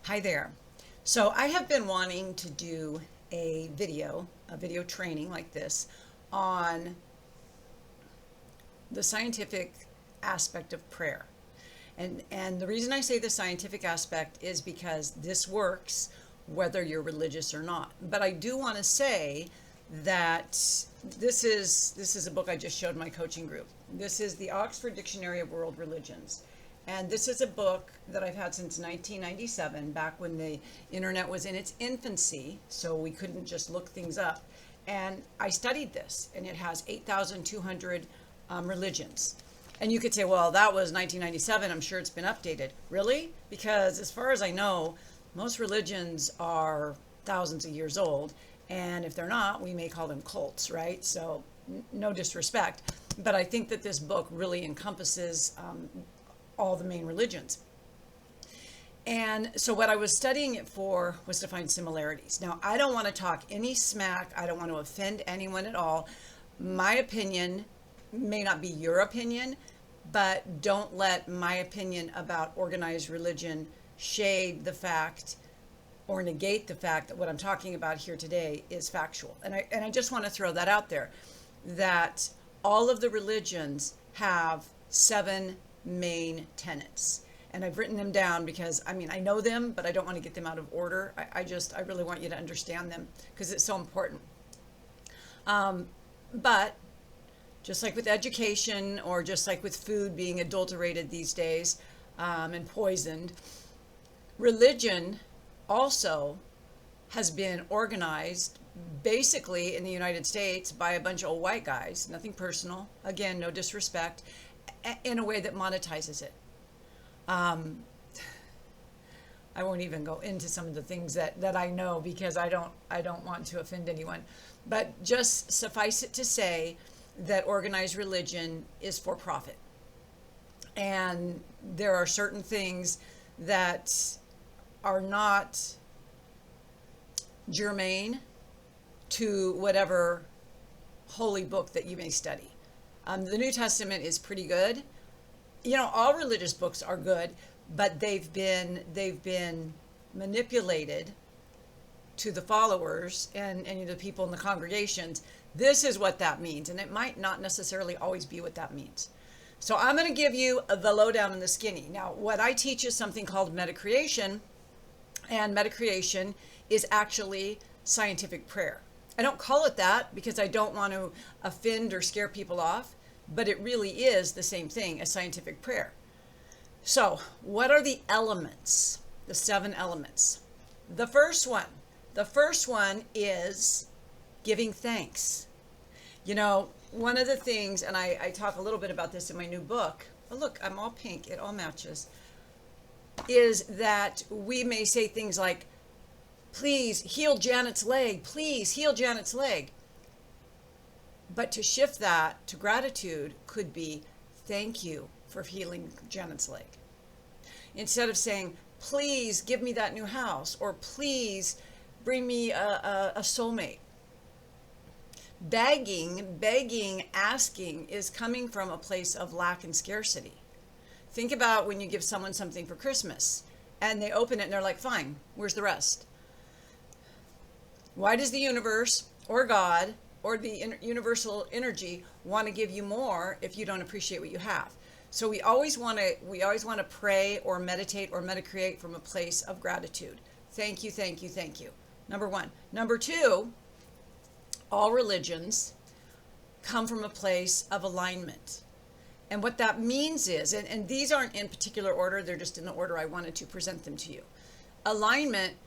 Hi there. So I have been wanting to do a video training like this on the scientific aspect of prayer. And the reason I say the scientific aspect is because this works whether you're religious or not. But I do want to say that this is a book I just showed my coaching group. This is the Oxford Dictionary of World Religions. And this is a book that I've had since 1997, back when the internet was in its infancy, so we couldn't just look things up. And I studied this, and it has 8,200 religions. And you could say, well, that was 1997. I'm sure it's been updated. Really? Because as far as I know, most religions are thousands of years old. And if they're not, we may call them cults, right? So no disrespect. But I think that this book really encompasses all the main religions. And so what I was studying it for was to find similarities. Now, I don't want to talk any smack. I don't want to offend anyone at all. My opinion may not be your opinion, but don't let my opinion about organized religion shade the fact or negate the fact that what I'm talking about here today is factual. And I just want to throw that out there, that all of the religions have 7 main tenets. And I've written them down because, I know them, but I don't want to get them out of order. I really want you to understand them because it's so important. But just like with education, or just like with food being adulterated these days and poisoned, religion also has been organized basically in the United States by a bunch of old white guys, nothing personal, again, no disrespect, in a way that monetizes it. I won't even go into some of the things that I know, because I don't want to offend anyone. But just suffice it to say that organized religion is for profit. And there are certain things that are not germane to whatever holy book that you may study. The New Testament is pretty good. All religious books are good, but they've been manipulated to the followers and the people in the congregations. This is what that means, and it might not necessarily always be what that means. So I'm going to give you the lowdown and the skinny. Now, what I teach is something called metacreation, and metacreation is actually scientific prayer. I don't call it that because I don't want to offend or scare people off, but it really is the same thing as scientific prayer. So, what are the elements? The 7 elements. The first one is giving thanks. One of the things, and I talk a little bit about this in my new book. Oh, look, I'm all pink. It all matches. Is that we may say things like, please heal Janet's leg. Please heal Janet's leg. But to shift that to gratitude could be, thank you for healing Janet's leg. Instead of saying, please give me that new house, or please bring me a soulmate. Begging, asking is coming from a place of lack and scarcity. Think about when you give someone something for Christmas and they open it and they're like, fine, where's the rest? Why does the universe or God or the universal energy want to give you more if you don't appreciate what you have? So we always want to pray or meditate or metacreate from a place of gratitude. Thank you, thank you, thank you. Number 1. Number 2, all religions come from a place of alignment. And what that means is, and these aren't in particular order, they're just in the order I wanted to present them to you. Alignment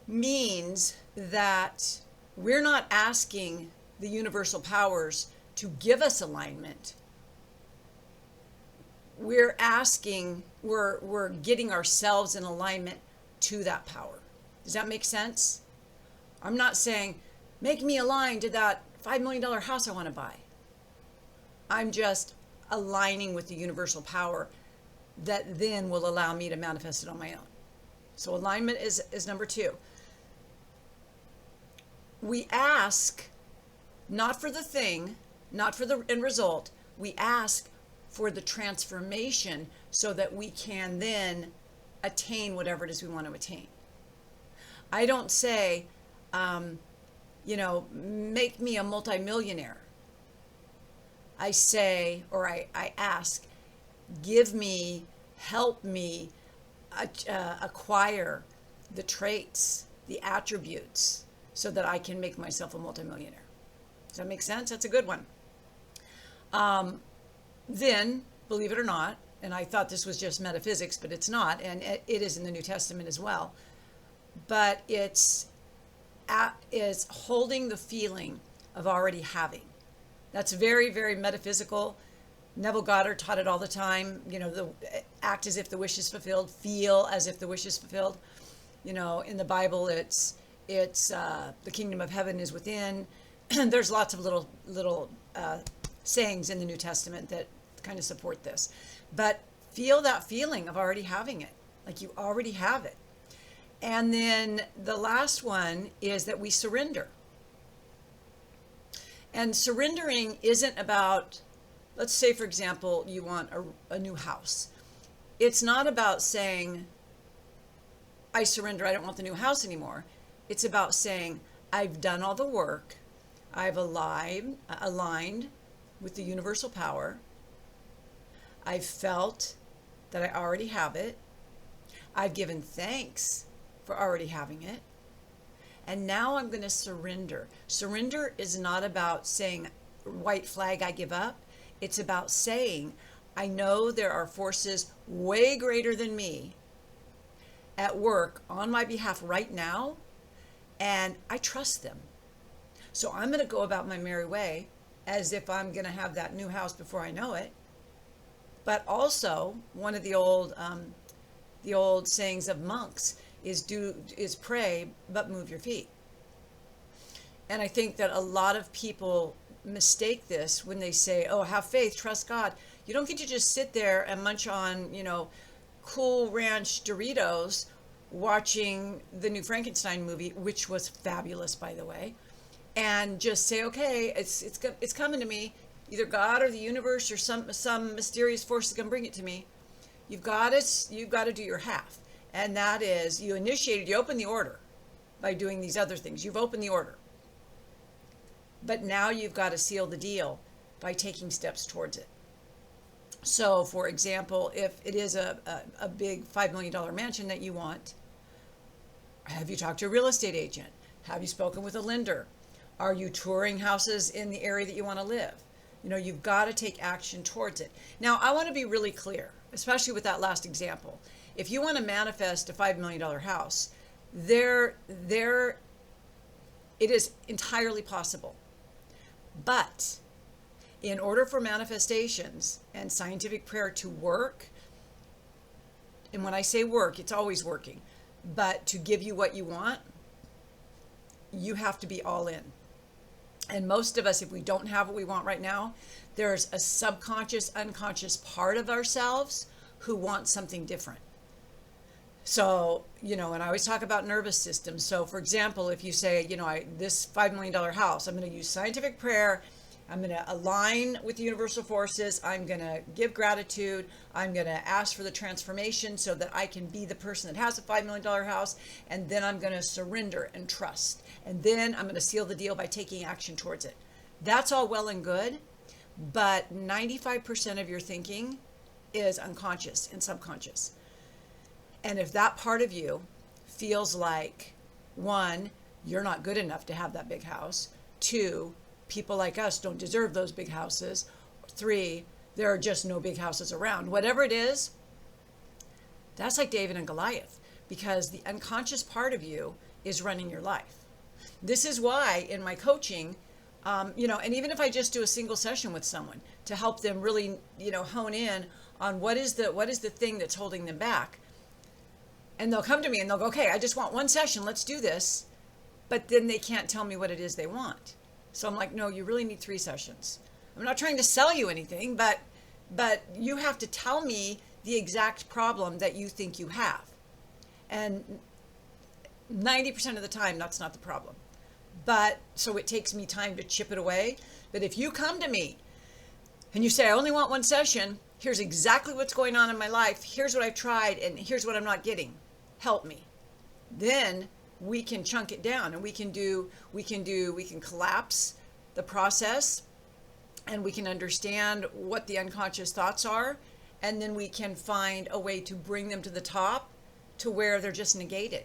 means that we're not asking the universal powers to give us alignment. We're getting ourselves in alignment to that power. Does that make sense? I'm not saying, make me aligned to that $5 million house I want to buy. I'm just aligning with the universal power that then will allow me to manifest it on my own. So alignment is number 2. We ask not for the thing, not for the end result. We ask for the transformation so that we can then attain whatever it is we want to attain. I don't say, make me a multimillionaire. I say, or I ask, help me acquire the traits, the attributes, so that I can make myself a multimillionaire. Does that make sense? That's a good one. Then, believe it or not, and I thought this was just metaphysics, but it's not, and it is in the New Testament as well, but it's holding the feeling of already having. That's very, very metaphysical. Neville Goddard taught it all the time. Act as if the wish is fulfilled, feel as if the wish is fulfilled. In the Bible, it's the kingdom of heaven is within. There's lots of little sayings in the New Testament that kind of support this. But feel that feeling of already having it, like you already have it. And then the last one is that we surrender. And surrendering isn't about, let's say, for example, you want a new house. It's not about saying, I surrender, I don't want the new house anymore. It's about saying, I've done all the work. I've aligned with the universal power. I've felt that I already have it. I've given thanks for already having it. And now I'm going to surrender. Surrender is not about saying, white flag, I give up. It's about saying, I know there are forces way greater than me at work on my behalf right now, and I trust them. So I'm going to go about my merry way as if I'm going to have that new house before I know it. But also, one of the old sayings of monks is pray, but move your feet. And I think that a lot of people mistake this when they say, oh, have faith, trust God. You don't get to just sit there and munch on, Cool Ranch Doritos watching the new Frankenstein movie, which was fabulous, by the way, and just say, okay, it's coming to me. Either God or the universe or some mysterious force is going to bring it to me. You've got to do your half. And that is, you open the order by doing these other things. You've opened the order. But now you've got to seal the deal by taking steps towards it. So, for example, if it is a big $5 million mansion that you want, have you talked to a real estate agent? Have you spoken with a lender? Are you touring houses in the area that you want to live? You've got to take action towards it. Now, I want to be really clear, especially with that last example. If you want to manifest a $5 million house, it is entirely possible. But in order for manifestations and scientific prayer to work, and when I say work, it's always working, but to give you what you want, you have to be all in. And most of us, if we don't have what we want right now, there's a subconscious, unconscious part of ourselves who wants something different. So, and I always talk about nervous system. So, for example, if you say, this $5 million house, I'm going to use scientific prayer, I'm going to align with the universal forces, I'm going to give gratitude, I'm going to ask for the transformation so that I can be the person that has a $5 million house, and then I'm going to surrender and trust. And then I'm going to seal the deal by taking action towards it. That's all well and good, but 95% of your thinking is unconscious and subconscious. And if that part of you feels like, 1, you're not good enough to have that big house, 2, people like us don't deserve those big houses, 3, there are just no big houses around, whatever it is, that's like David and Goliath, because the unconscious part of you is running your life. This is why in my coaching, and even if I just do a single session with someone to help them really, hone in on what is the thing that's holding them back. And they'll come to me and they'll go, okay, I just want one session, let's do this. But then they can't tell me what it is they want. So I'm like, no, you really need 3 sessions. I'm not trying to sell you anything, but you have to tell me the exact problem that you think you have. And 90% of the time, that's not the problem. But so it takes me time to chip it away. But if you come to me and you say, I only want 1 session, here's exactly what's going on in my life. Here's what I've tried, and here's what I'm not getting. Help me. Then we can chunk it down, and we can collapse the process, and we can understand what the unconscious thoughts are, and then we can find a way to bring them to the top to where they're just negated.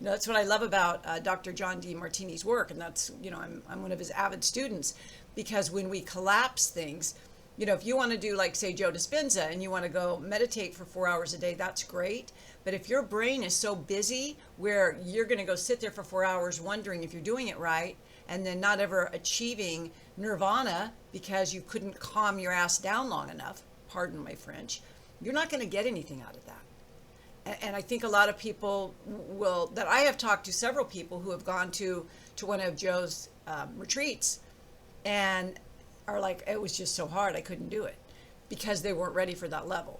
You know, that's what I love about Dr. John Demartini's work, and that's, you know, I'm one of his avid students, because when we collapse things, you know, if you want to do, like, say, Joe Dispenza, and you want to go meditate for 4 hours a day, that's great. But if your brain is so busy where you're going to go sit there for 4 hours wondering if you're doing it right, and then not ever achieving nirvana because you couldn't calm your ass down long enough, pardon my French, you're not going to get anything out of that. And I think a lot of people will, that I have talked to several people who have gone to one of Joe's retreats, and are like, it was just so hard, I couldn't do it, because they weren't ready for that level.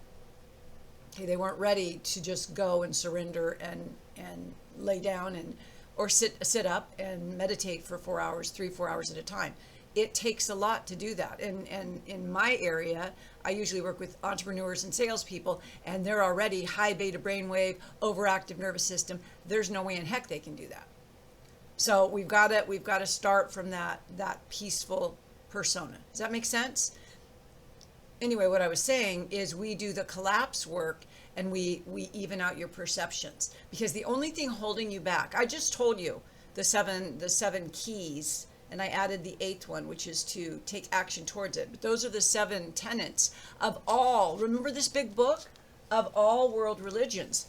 Okay, they weren't ready to just go and surrender and lay down or sit up and meditate for 4 hours, 3-4 hours at a time. It takes a lot to do that. And in my area, I usually work with entrepreneurs and salespeople, and they're already high beta brainwave, overactive nervous system. There's no way in heck they can do that. So we've got to start from that peaceful persona. Does that make sense? Anyway, what I was saying is we do the collapse work, and we even out your perceptions, because the only thing holding you back, I just told you the seven keys, and I added the 8th one, which is to take action towards it. But those are the 7 tenets of all, remember this big book, of all world religions.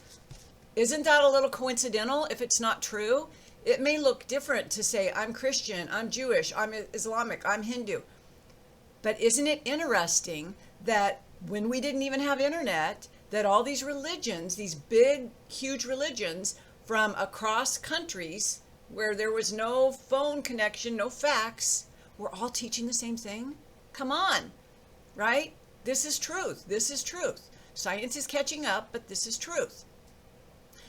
Isn't that a little coincidental if it's not true? It may look different to say, I'm Christian, I'm Jewish, I'm Islamic, I'm Hindu. But isn't it interesting that when we didn't even have internet, that all these religions, these big, huge religions from across countries where there was no phone connection, no fax, were all teaching the same thing? Come on, right? This is truth. This is truth. Science is catching up, but this is truth.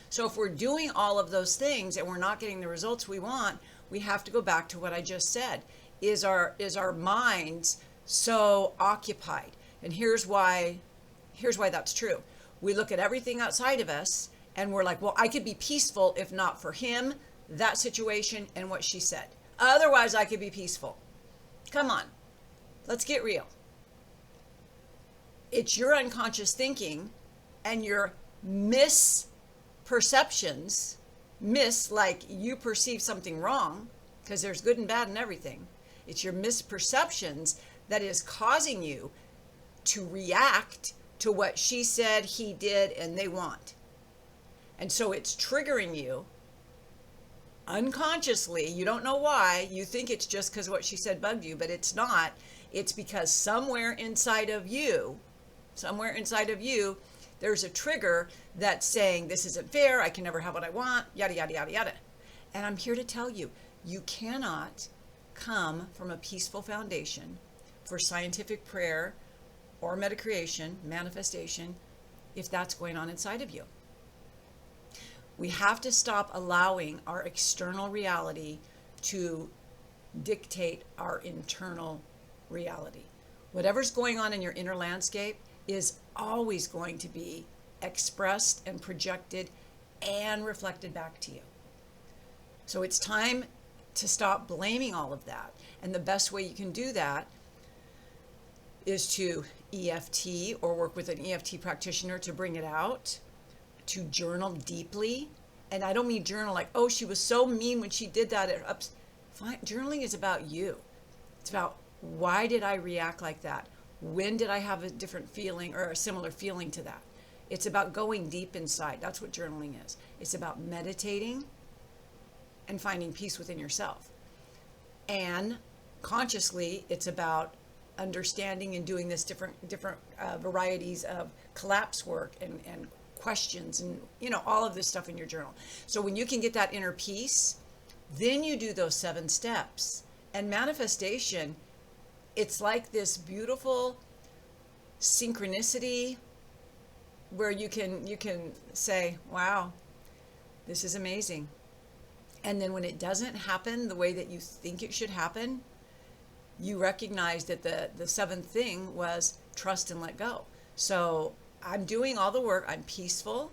So if we're doing all of those things and we're not getting the results we want, we have to go back to what I just said. Is our minds so occupied? And here's why that's true. We look at everything outside of us and we're like, well, I could be peaceful if not for him, that situation, and what she said. Otherwise, I could be peaceful. Come on, let's get real. It's your unconscious thinking and your misperceptions, like you perceive something wrong, because there's good and bad in everything. It's your misperceptions that is causing you to react to what she said, he did, and they want. And so it's triggering you unconsciously. You don't know why. You think it's just because what she said bugged you, but it's not. It's because somewhere inside of you, there's a trigger that's saying, this isn't fair, I can never have what I want, yada, yada, yada, yada. And I'm here to tell you, you cannot come from a peaceful foundation for scientific prayer or metacreation, manifestation, if that's going on inside of you. We have to stop allowing our external reality to dictate our internal reality. Whatever's going on in your inner landscape is always going to be expressed and projected and reflected back to you. So it's time to stop blaming all of that. And the best way you can do that is to EFT or work with an EFT practitioner to bring it out, to journal deeply. And I don't mean journal like, oh, she was so mean when she did that. Fine. Journaling is about you. It's about, why did I react like that? When did I have a different feeling or a similar feeling to that? It's about going deep inside. That's what journaling is. It's about meditating and finding peace within yourself. And consciously, it's about understanding and doing this different varieties of collapse work and questions and, you know, all of this stuff in your journal. So when you can get that inner peace, then you do those 7 steps. And manifestation, it's like this beautiful synchronicity where you can say, wow, this is amazing. And then when it doesn't happen the way that you think it should happen, you recognize that the 7th thing was trust and let go. So I'm doing all the work. I'm peaceful.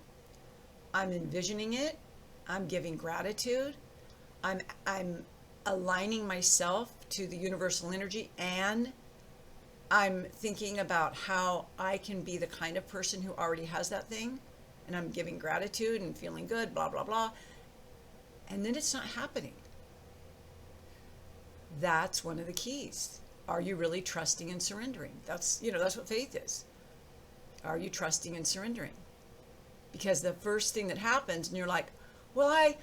I'm envisioning it. I'm giving gratitude. I'm aligning myself to the universal energy, and I'm thinking about how I can be the kind of person who already has that thing, and I'm giving gratitude and feeling good, blah, blah, blah. And then it's not happening. That's one of the keys. Are you really trusting and surrendering? That's what faith is. Are you trusting and surrendering? Because the first thing that happens, and you're like, well,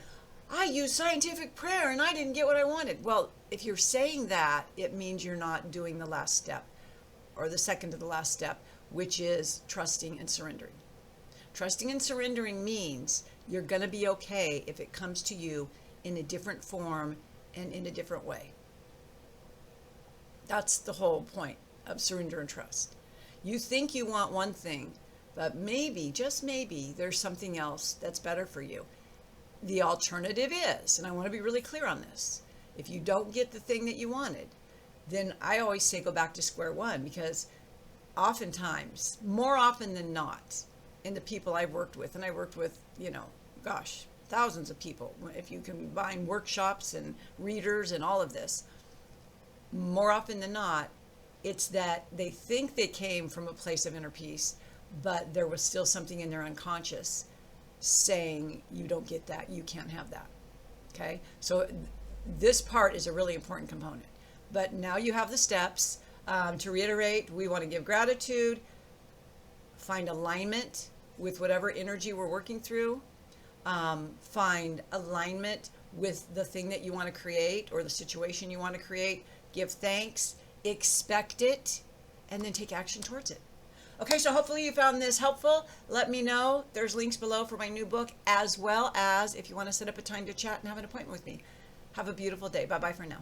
I used scientific prayer and I didn't get what I wanted. Well, if you're saying that, it means you're not doing the last step, or the second to the last step, which is trusting and surrendering. Trusting and surrendering means you're going to be okay if it comes to you in a different form and in a different way. That's the whole point of surrender and trust. You think you want one thing, but maybe, just maybe, there's something else that's better for you. The alternative is, and I want to be really clear on this, if you don't get the thing that you wanted, then I always say go back to square one, because oftentimes, more often than not, in the people I've worked with, and I worked with, thousands of people, if you combine workshops and readers and all of this, more often than not, it's that they think they came from a place of inner peace, but there was still something in their unconscious saying, you don't get that, you can't have that. Okay? So this part is a really important component. But now you have the steps. To reiterate, we want to give gratitude, find alignment with whatever energy we're working through, find alignment with the thing that you want to create or the situation you want to create, give thanks, expect it, and then take action towards it. Okay, so hopefully you found this helpful. Let me know. There's links below for my new book, as well as if you want to set up a time to chat and have an appointment with me. Have a beautiful day. Bye-bye for now.